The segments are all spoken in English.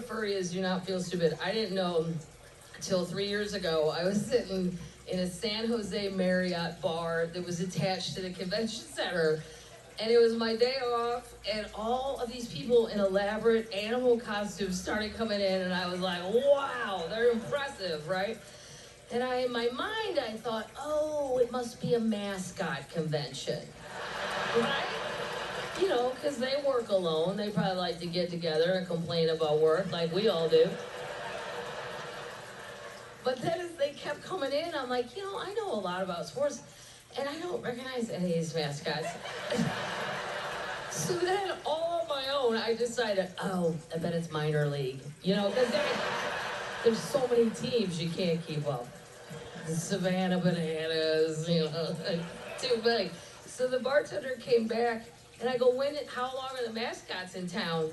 furry is, do not feel stupid. I didn't know until 3 years ago. I was sitting in a San Jose Marriott bar that was attached to the convention center. And it was my day off, and all of these people in elaborate animal costumes started coming in, and I was like, wow, they're impressive, right? And in my mind, I thought, oh, it must be a mascot convention, right? You know, because they work alone. They probably like to get together and complain about work like we all do. But then as they kept coming in, I'm like, I know a lot about sports, and I don't recognize any of these mascots. So then, all on my own, I decided, oh, I bet it's minor league. Because there's so many teams you can't keep up. The Savannah Bananas, too big. So the bartender came back, and I go, how long are the mascots in town?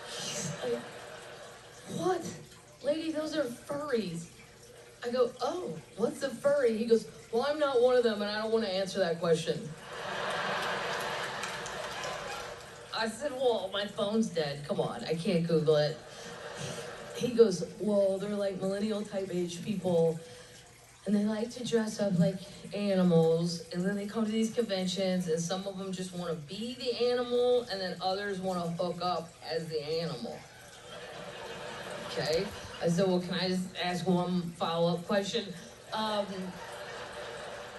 He's like, what? Lady, those are furries. I go, oh, what's a furry? He goes, well, I'm not one of them, and I don't want to answer that question. I said, well, my phone's dead. Come on, I can't Google it. He goes, well, they're like millennial type age people, and they like to dress up like animals, and then they come to these conventions, and some of them just want to be the animal, and then others want to hook up as the animal. Okay? I said, well, can I just ask one follow-up question?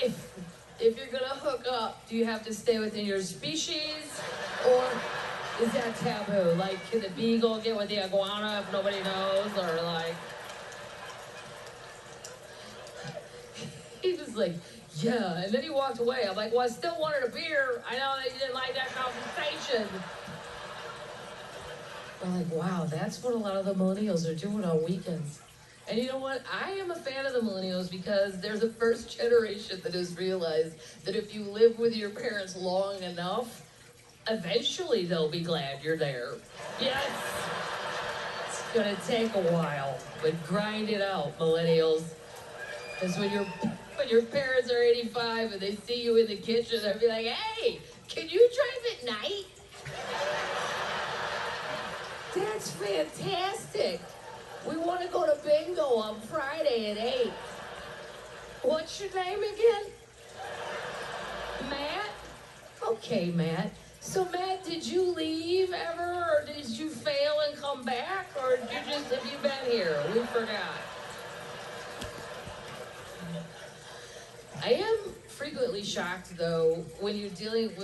If you're gonna hook up, do you have to stay within your species, or is that taboo? Like, can the beagle get with the iguana if nobody knows, or like? He was like, yeah, and then he walked away. I'm like, well, I still wanted a beer. I know that you didn't like that conversation. I'm like, wow, that's what a lot of the millennials are doing on weekends. And you know what? I am a fan of the millennials because they're the first generation that has realized that if you live with your parents long enough, eventually they'll be glad you're there. Yes. It's gonna take a while, but grind it out, millennials. Because when your parents are 85 and they see you in the kitchen, they'll be like, hey, can you drive at night? That's fantastic. We want to go to bingo on Friday at 8. What's your name again? Matt? Okay, Matt. So, Matt, did you leave ever, or did you fail and come back, or have you been here? We forgot. I am frequently shocked, though, when you're dealing with